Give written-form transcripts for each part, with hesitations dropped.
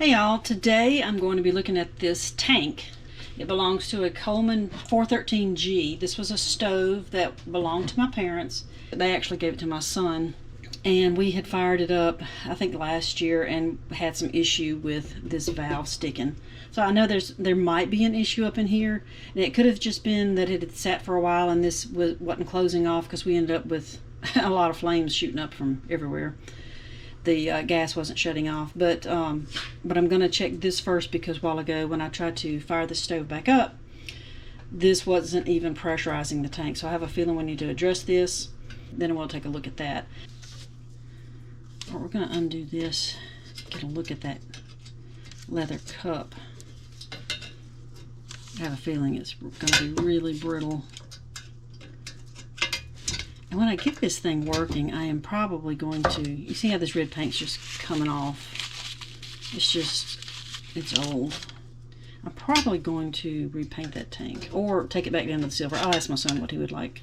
Hey y'all, today I'm going to be looking at this tank. It belongs to a Coleman 413G. This was a stove that belonged to my parents. They actually gave it to my son, and we had fired it up I think last year and had some issue with this valve sticking. So I know there might be an issue up in here, and it could have just been that it had sat for a while and this wasn't closing off, because we ended up with a lot of flames shooting up from everywhere. The gas wasn't shutting off, but I'm going to check this first, because a while ago when I tried to fire the stove back up, this wasn't even pressurizing the tank. So I have a feeling we need to address this. Then we'll take a look at that. All right, we're going to undo this, get a look at that leather cup. I have a feeling it's going to be really brittle. And when I get this thing working, I am probably going to, you see how this red paint's just coming off? It's old. I'm probably going to repaint that tank or take it back down to the silver. I'll ask my son what he would like.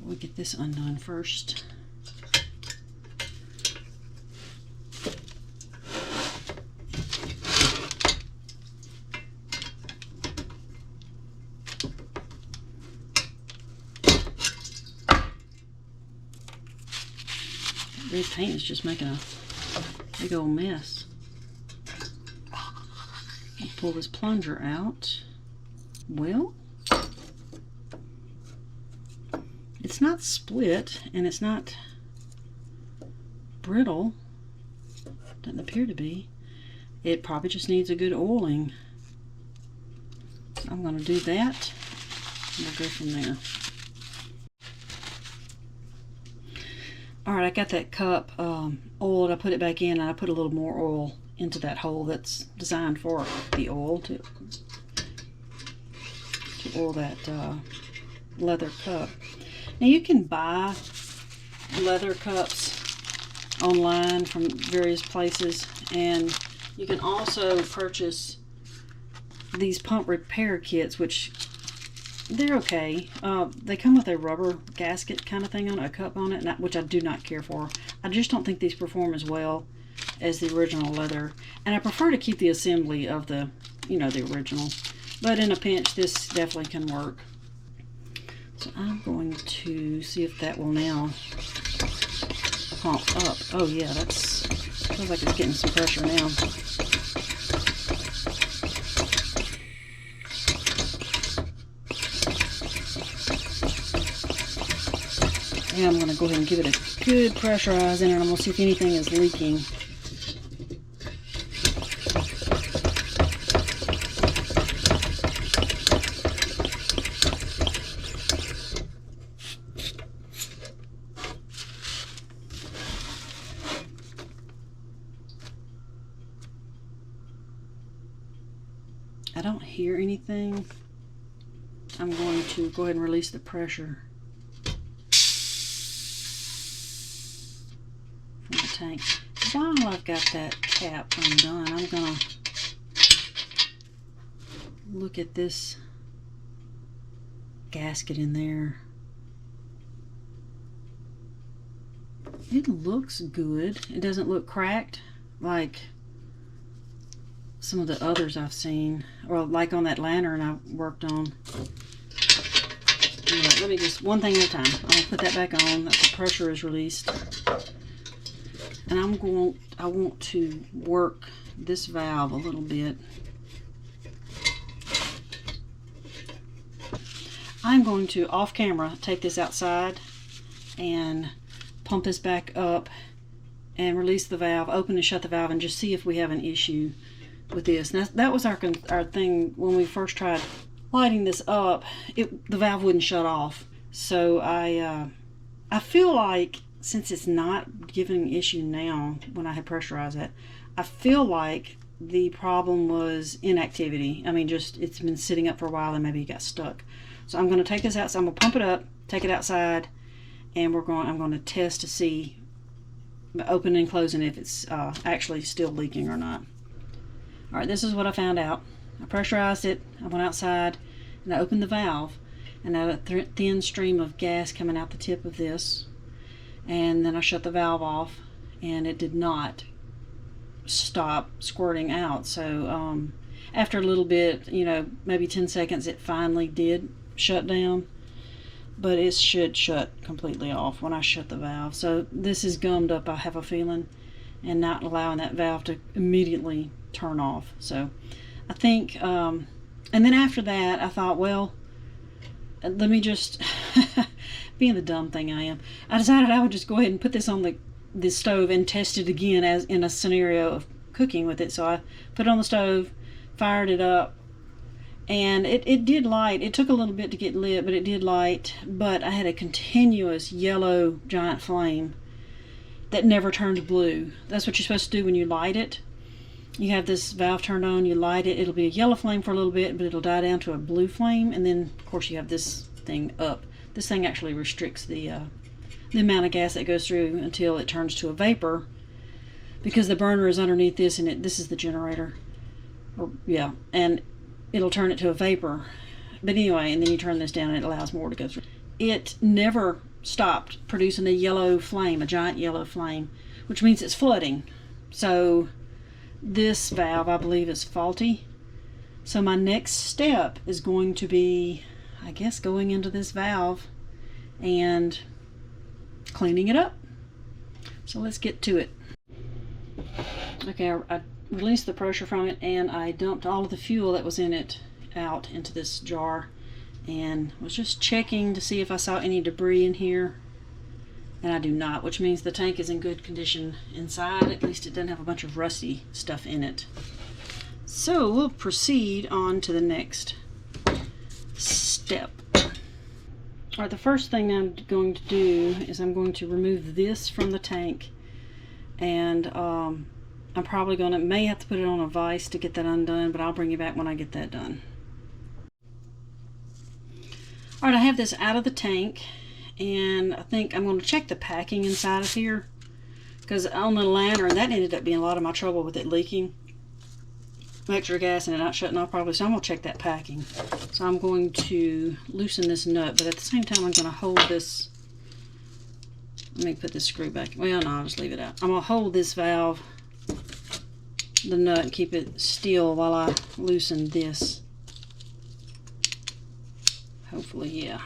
We'll get this undone first. Red paint is just making a big old mess. I'll pull this plunger out. Well, it's not split and it's not brittle. Doesn't appear to be. It probably just needs a good oiling. So I'm going to do that and we'll go from there. Alright, I got that cup oiled. I put it back in and I put a little more oil into that hole that's designed for the oil to oil that leather cup. Now you can buy leather cups online from various places, and you can also purchase these pump repair kits, which they're okay. They come with a rubber gasket kind of thing on it, a cup on it, which I do not care for. I just don't think these perform as well as the original leather, and I prefer to keep the assembly of the, the original. But in a pinch, this definitely can work. So I'm going to see if that will now pump up. Oh yeah, that's feels like it's getting some pressure now. Yeah, I'm going to go ahead and give it a good pressurize in it. I'm going to see if anything is leaking. I don't hear anything. I'm going to go ahead and release the pressure from the tank. While I've got that cap undone, I'm going to look at this gasket in there. It looks good. It doesn't look cracked like some of the others I've seen, or like on that lantern I worked on. Right, let me just, one thing at a time. I'm going to put that back on, that the pressure is released. And I want to work this valve a little bit. I'm going to, off camera, take this outside and pump this back up and release the valve, open and shut the valve, and just see if we have an issue with this. Now, that was our thing when we first tried lighting this up. The valve wouldn't shut off. So I feel like, since it's not giving an issue now when I had pressurized it, I feel like the problem was inactivity. I mean, just it's been sitting up for a while and maybe it got stuck. So I'm going to take this out. So I'm going to pump it up, take it outside, and I'm going to test to see, open and closing, if it's actually still leaking or not. All right, this is what I found out. I pressurized it, I went outside, and I opened the valve, and I had a thin stream of gas coming out the tip of this. And then I shut the valve off, and it did not stop squirting out. So after a little bit, you know, maybe 10 seconds, it finally did shut down, but it should shut completely off when I shut the valve. So this is gummed up, I have a feeling, and not allowing that valve to immediately turn off. So I think, and then after that, I thought, well, let me just, being the dumb thing I am, I decided I would just go ahead and put this on the stove and test it again as in a scenario of cooking with it. So I put it on the stove, fired it up, and it did light. It took a little bit to get lit, but it did light. But I had a continuous yellow giant flame that never turned blue. That's what you're supposed to do when you light it. You have this valve turned on, you light it, it'll be a yellow flame for a little bit, but it'll die down to a blue flame, and then of course you have this thing up. This thing actually restricts the amount of gas that goes through until it turns to a vapor, because the burner is underneath this, and this is the generator. Yeah, and it'll turn it to a vapor. But anyway, and then you turn this down and it allows more to go through. It never stopped producing a yellow flame, a giant yellow flame, which means it's flooding. So this valve, I believe, is faulty. So my next step is going to be, I guess, going into this valve and cleaning it up. So let's get to it. Okay, I released the pressure from it, and I dumped all of the fuel that was in it out into this jar, and was just checking to see if I saw any debris in here, and I do not, which means the tank is in good condition inside. At least it doesn't have a bunch of rusty stuff in it. So we'll proceed on to the next step. Alright, the first thing I'm going to do is I'm going to remove this from the tank, and I'm probably may have to put it on a vise to get that undone, but I'll bring you back when I get that done. Alright, I have this out of the tank, and I think I'm going to check the packing inside of here, because on the lantern, that ended up being a lot of my trouble with it leaking extra gas and it not shutting off properly. So I'm going to check that packing. So I'm going to loosen this nut, but at the same time I'm going to hold this. Let me put this screw back. Well, no, I'll just leave it out. I'm going to hold this valve, the nut, and keep it still while I loosen this. Hopefully, yeah.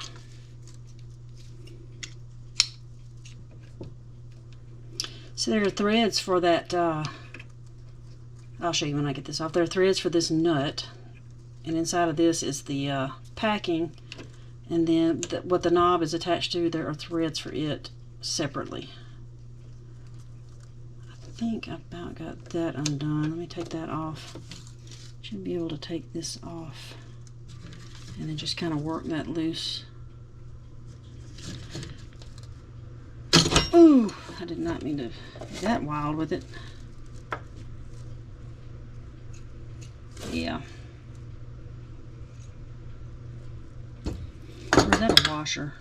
So there are threads for that, I'll show you when I get this off. There are threads for this nut, and inside of this is the packing, and then what the knob is attached to, there are threads for it separately. I think I've about got that undone. Let me take that off. Should be able to take this off and then just kind of work that loose. Ooh, I did not mean to be that wild with it. Yeah. Or is that a washer?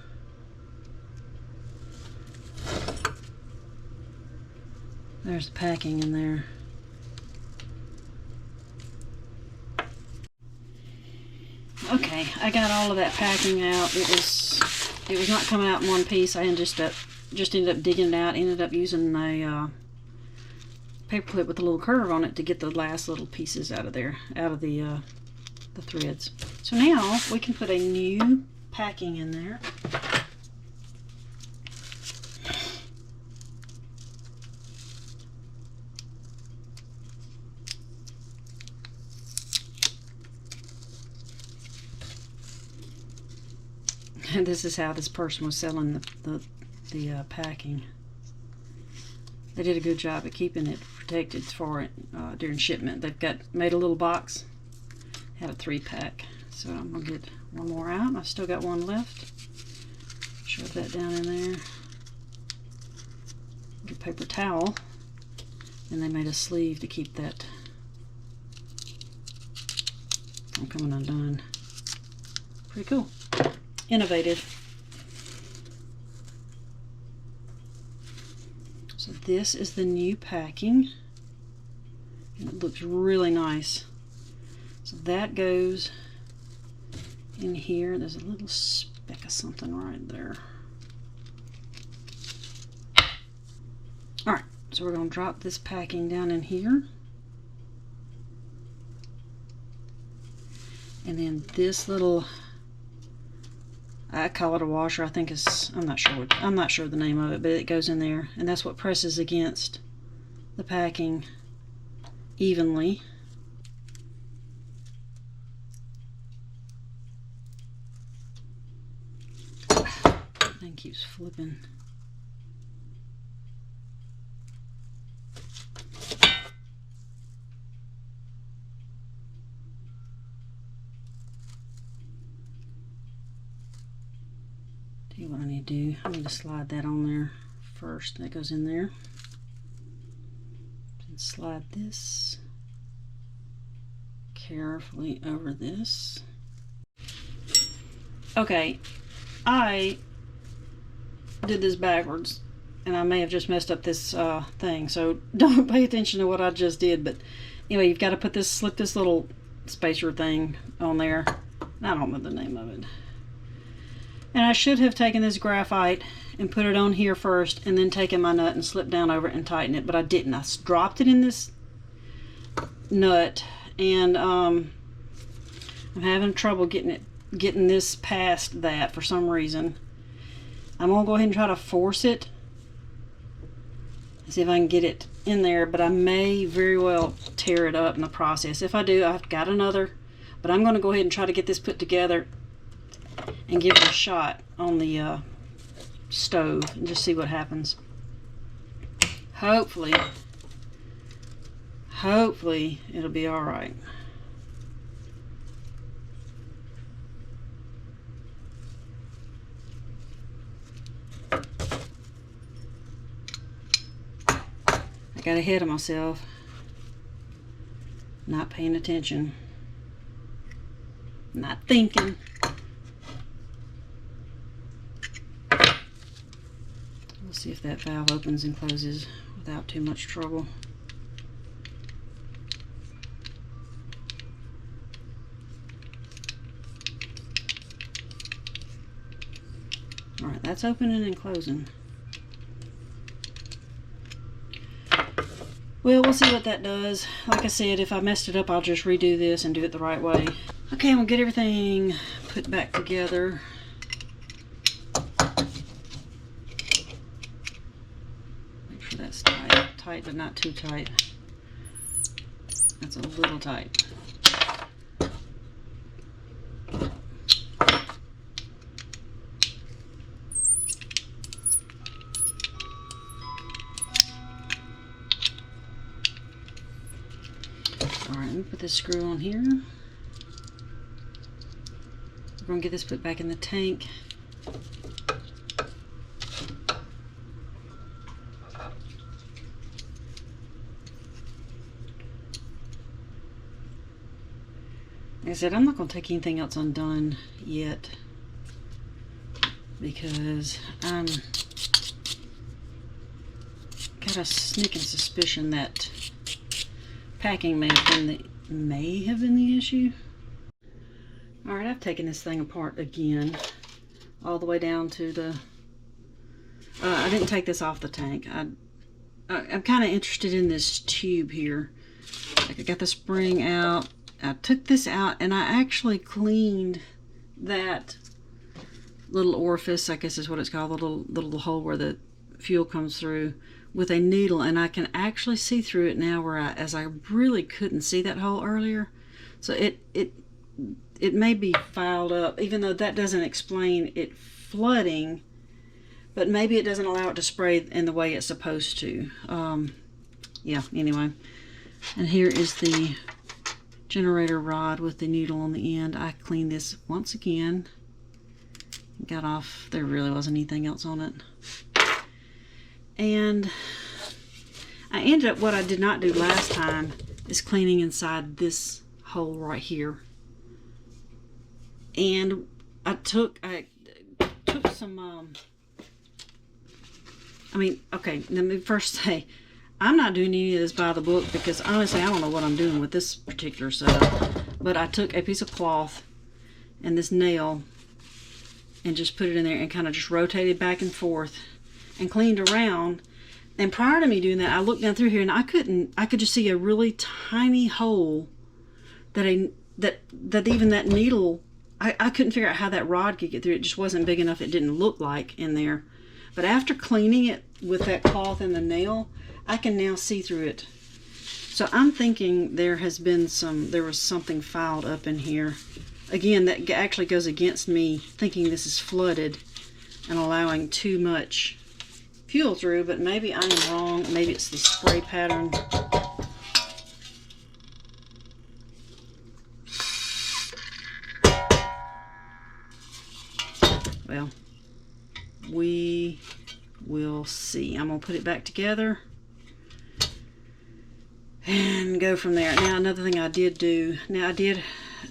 There's the packing in there. Okay, I got all of that packing out. It was not coming out in one piece. I just ended up digging it out. Ended up using a paper clip with a little curve on it to get the last little pieces out of there, out of the threads. So now we can put a new packing in there. And this is how this person was selling the packing. They did a good job at keeping it protected for it during shipment. They've made a little box, had a 3-pack. So I'm gonna get one more out. I've still got one left. Shove that down in there. Get a paper towel, and they made a sleeve to keep that from coming undone. Pretty cool. Innovative. So this is the new packing, and it looks really nice. So that goes in here. There's a little speck of something right there. Alright, So we're going to drop this packing down in here. And then this little, I call it a washer, I think it's, I'm not sure the name of it, but it goes in there, and that's what presses against the packing evenly. That thing keeps flipping. Tell you what I need to do. I need to slide that on there first. That goes in there. And slide this carefully over this. Okay, I did this backwards, and I may have just messed up this thing, so don't pay attention to what I just did. But anyway, you've got to put this, slip this little spacer thing on there. I don't know the name of it. And I should have taken this graphite and put it on here first, and then taken my nut and slipped down over it and tighten it, but I didn't. I dropped it in this nut, and I'm having trouble getting this past that for some reason. I'm gonna go ahead and try to force it, see if I can get it in there, but I may very well tear it up in the process. If I do, I've got another, but I'm gonna go ahead and try to get this put together and give it a shot on the stove and just see what happens. Hopefully it'll be all right. I got ahead of myself, not paying attention, not thinking. We'll see if that valve opens and closes without too much trouble. Alright, that's opening and closing. Well, we'll see what that does. Like I said, if I messed it up, I'll just redo this and do it the right way. Okay, I'm gonna get everything put back together. Make sure that's tight. Tight, but not too tight. That's a little tight. Alright, let me put this screw on here. We're going to get this put back in the tank. Like I said, I'm not going to take anything else undone yet, because I'm got a sneaking suspicion that packing may have been the issue. Alright, I've taken this thing apart again, all the way down to the, I didn't take this off the tank. I'm kind of interested in this tube here. Like, I got the spring out, I took this out, and I actually cleaned that little orifice, I guess is what it's called, the little hole where the fuel comes through, with a needle, and I can actually see through it now, as I really couldn't see that hole earlier. So it may be filed up, even though that doesn't explain it flooding, but maybe it doesn't allow it to spray in the way it's supposed to. Yeah, anyway. And here is the generator rod with the needle on the end. I cleaned this once again. Got off, there really wasn't anything else on it. And I ended up, what I did not do last time is cleaning inside this hole right here. And I took some, okay, let me first say, I'm not doing any of this by the book, because honestly, I don't know what I'm doing with this particular setup. But I took a piece of cloth and this nail and just put it in there and kind of just rotated back and forth and cleaned around And prior to me doing that, I looked down through here and I could just see a really tiny hole that even that needle, I couldn't figure out how that rod could get through. It just wasn't big enough. It didn't look like in there. But after cleaning it with that cloth and the nail, I can now see through it. So I'm thinking there was something filed up in here. Again, that actually goes against me thinking this is flooded and allowing too much fuel through, but maybe I am wrong. Maybe it's the spray pattern. Well, we will see. I'm going to put it back together and go from there. Now, another thing I did do,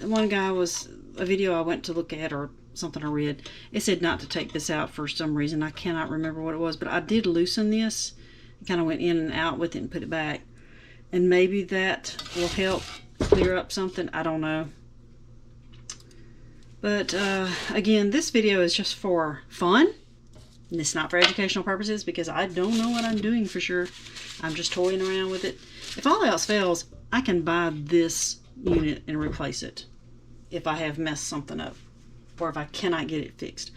one guy was a video I went to look at or something I read. It said not to take this out for some reason. I cannot remember what it was, but I did loosen this. Kind of went in and out with it and put it back. And maybe that will help clear up something. I don't know. But again, this video is just for fun. And it's not for educational purposes because I don't know what I'm doing for sure. I'm just toying around with it. If all else fails, I can buy this unit and replace it if I have messed something up or if I cannot get it fixed.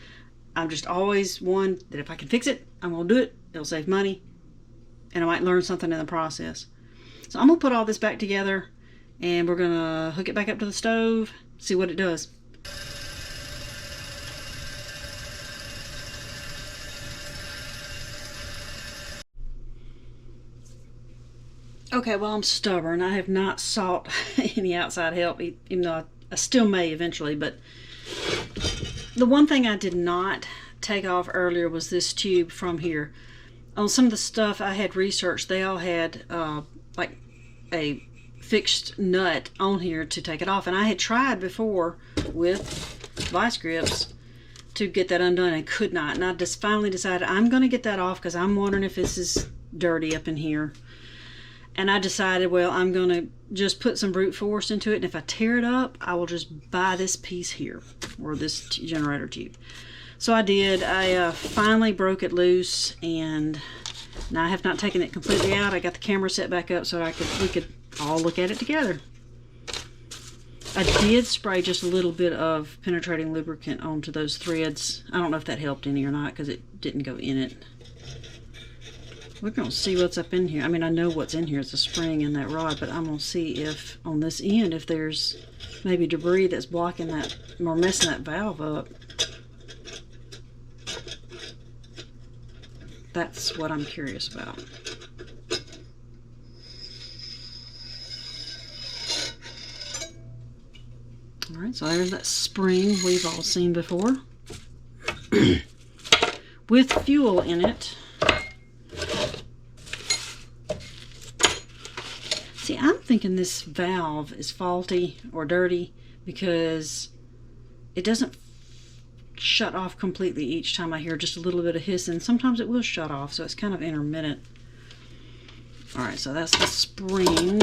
I'm just always one that if I can fix it, I'm going to do it. It'll save money and I might learn something in the process. So I'm going to put all this back together and we're going to hook it back up to the stove, see what it does. Okay, well, I'm stubborn. I have not sought any outside help, even though I still may eventually. But the one thing I did not take off earlier was this tube from here. On some of the stuff I had researched, they all had like a fixed nut on here to take it off. And I had tried before with vice grips to get that undone and could not. And I just finally decided I'm going to get that off because I'm wondering if this is dirty up in here. And I decided, well, I'm going to just put some brute force into it. And if I tear it up, I will just buy this piece here, or this generator tube. So I did. I finally broke it loose. And now I have not taken it completely out. I got the camera set back up so we could all look at it together. I did spray just a little bit of penetrating lubricant onto those threads. I don't know if that helped any or not because it didn't go in it. We're going to see what's up in here. I mean, I know what's in here. It's a spring in that rod, but I'm going to see if on this end, if there's maybe debris that's blocking that or messing that valve up. That's what I'm curious about. All right, so there's that spring we've all seen before with fuel in it. See, I'm thinking this valve is faulty or dirty because it doesn't shut off completely each time I hear just a little bit of hissing. Sometimes it will shut off, so it's kind of intermittent. All right, so that's the spring.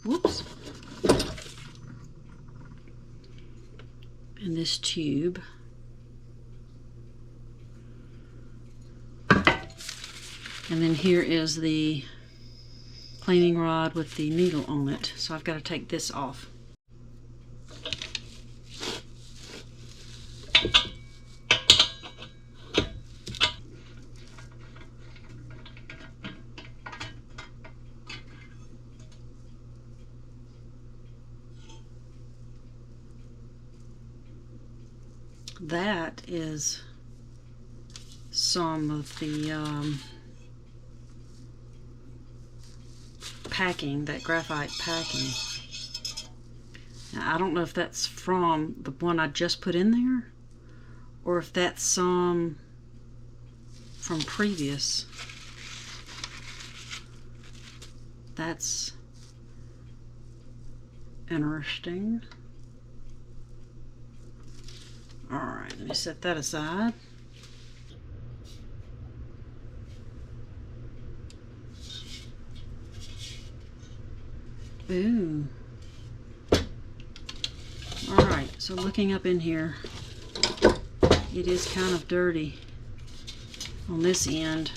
Whoops. And this tube. And then here is the cleaning rod with the needle on it. So I've got to take this off. That is some of the packing, that graphite packing. Now, I don't know if that's from the one I just put in there or if that's some from previous. That's interesting. All right, let me set that aside. Ooh. All right, so looking up in here, it is kind of dirty on this end.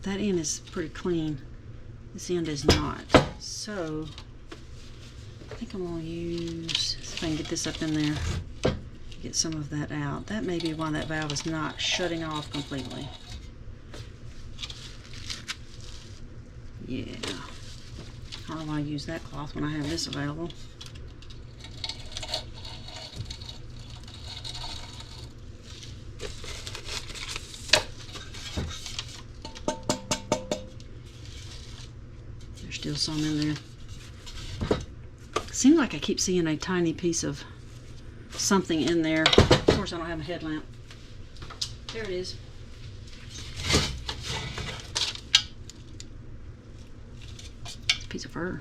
that end is pretty clean. This end is not. So I think I'm going to use, see if I can get this up in there, get some of that out. That may be why that valve is not shutting off completely. Yeah. I don't know why I use that cloth when I have this available. There's still some in there. Seems like I keep seeing a tiny piece of something in there. Of course, I don't have a headlamp. There it is. It's a piece of fur.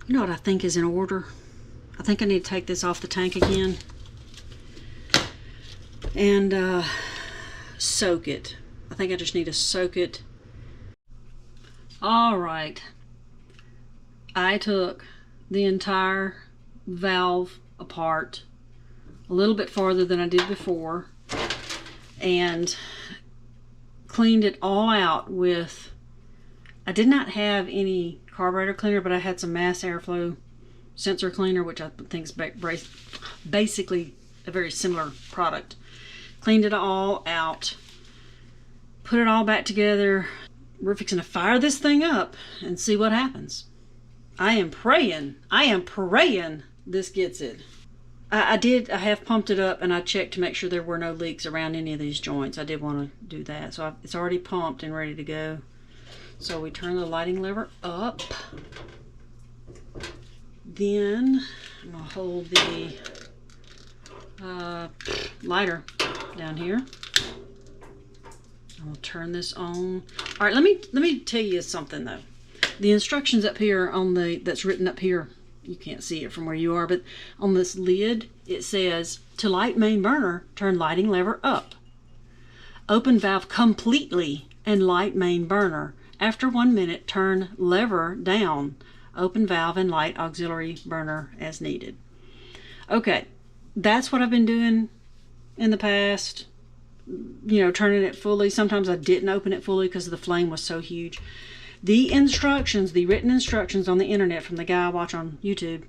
You know what I think is in order? I think I need to take this off the tank again and soak it. I think I just need to soak it. All right. I took the entire valve apart a little bit farther than I did before and cleaned it all out with, I did not have any carburetor cleaner, but I had some mass airflow sensor cleaner, which I think is basically a very similar product. Cleaned it all out, put it all back together. We're fixing to fire this thing up and see what happens. I am praying this gets it. I have pumped it up and I checked to make sure there were no leaks around any of these joints. I did want to do that. So it's already pumped and ready to go. So we turn the lighting lever up. Then I'm going to hold the lighter down here. I'll turn this on. All right, let me tell you something though. The instructions up here on that's written up here, you can't see it from where you are, but on this lid it says, to light main burner, turn lighting lever up. Open valve completely and light main burner. After 1 minute, turn lever down. Open valve and light auxiliary burner as needed. Okay, that's what I've been doing in the past. You know, turning it fully. Sometimes I didn't open it fully because the flame was so huge. The instructions, the written instructions on the internet from the guy I watch on YouTube,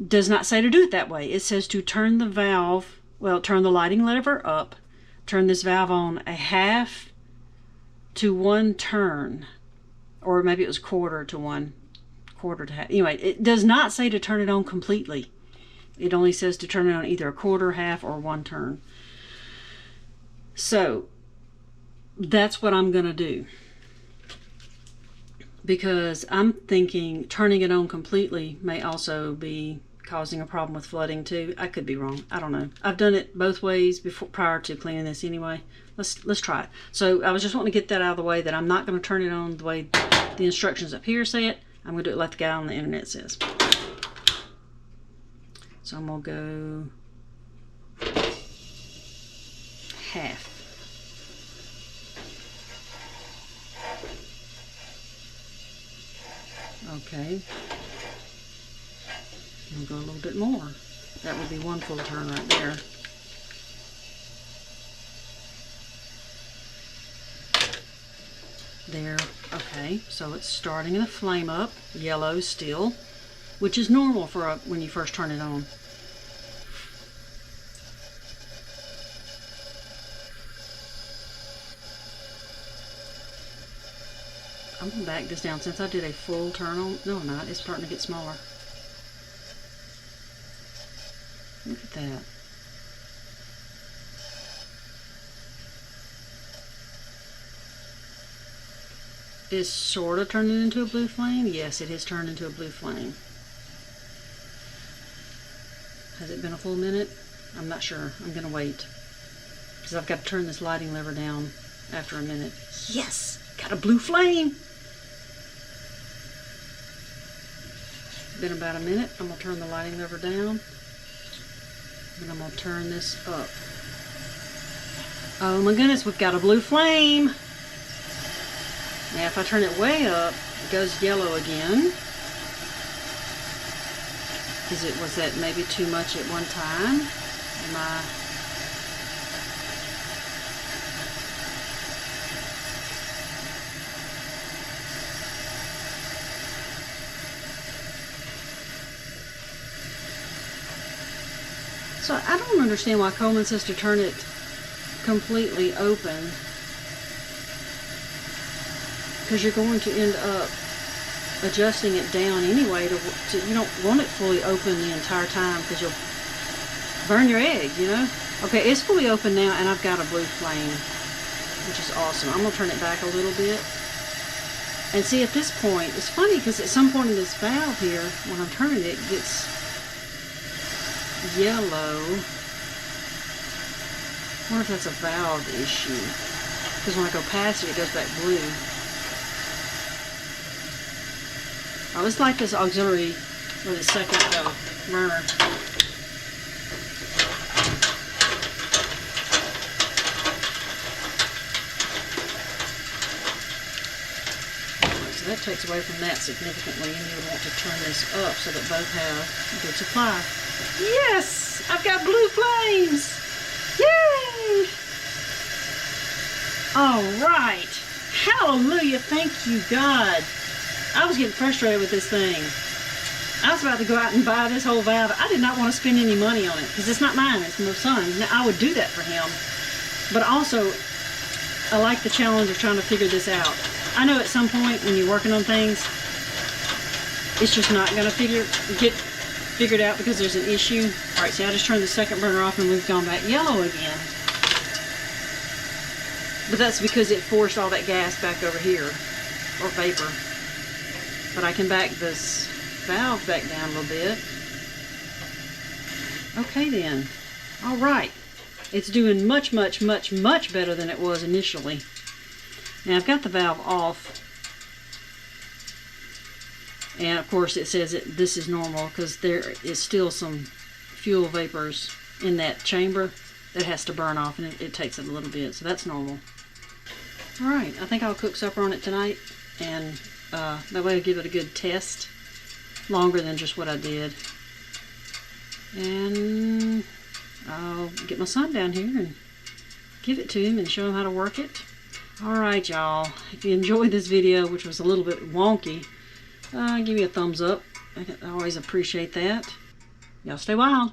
does not say to do it that way. It says to turn the valve, well, turn the lighting lever up, turn this valve on a half to one turn, or maybe it was quarter to half. Anyway, it does not say to turn it on completely. It only says to turn it on either a quarter, half, or one turn. So that's what I'm gonna do, because I'm thinking turning it on completely may also be causing a problem with flooding too. I could be wrong. I don't know. I've done it both ways before, prior to cleaning this anyway. Let's try it. So I was just wanting to get that out of the way, that I'm not going to turn it on the way the instructions up here say it. I'm going to do it like the guy on the internet says. So I'm going to go half. Okay. I'll go a little bit more. That would be one full turn right there. There. Okay, so it's starting to flame up, yellow still, which is normal for when you first turn it on. I'm going to back this down since I did a full turn on. No, I'm not. It's starting to get smaller. Look at that. Is sort of turning into a blue flame. Yes, it has turned into a blue flame. Has it been a full minute? I'm not sure. I'm going to wait, because I've got to turn this lighting lever down after a minute. Yes! Got a blue flame! Been about a minute. I'm going to turn the lighting lever down. And I'm going to turn this up. Oh my goodness, we've got a blue flame! Now if I turn it way up, it goes yellow again. Was that maybe too much at one time? Am I... So I don't understand why Coleman says to turn it completely open, because you're going to end up adjusting it down anyway. You don't want it fully open the entire time because you'll burn your egg, you know. Okay, it's fully open now, and I've got a blue flame, which is awesome. I'm gonna turn it back a little bit and see. At this point, it's funny because at some point in this valve here, when I'm turning it, it gets yellow. I wonder if that's a valve issue, because when I go past it, it goes back blue. Oh, it's like this auxiliary with a second burner. So that takes away from that significantly, and you would want to turn this up so that both have good supply. Yes! I've got blue flames! Yay! Alright. Hallelujah. Thank you, God. I was getting frustrated with this thing. I was about to go out and buy this whole valve. I did not want to spend any money on it because it's not mine, it's my son's. Now, I would do that for him. But also, I like the challenge of trying to figure this out. I know at some point when you're working on things, it's just not going to get figured out because there's an issue. Alright, see, I just turned the second burner off and we've gone back yellow again. But that's because it forced all that gas back over here, or vapor. But I can back this valve back down a little bit. Okay then. Alright. It's doing much, much, much, much better than it was initially. Now I've got the valve off. And of course it says this is normal because there is still some fuel vapors in that chamber that has to burn off, and it takes it a little bit. So that's normal. Alright, I think I'll cook supper on it tonight, and that way I'll give it a good test, longer than just what I did. And I'll get my son down here and give it to him and show him how to work it. Alright y'all, if you enjoyed this video, which was a little bit wonky, give me a thumbs up. I always appreciate that. Y'all stay wild.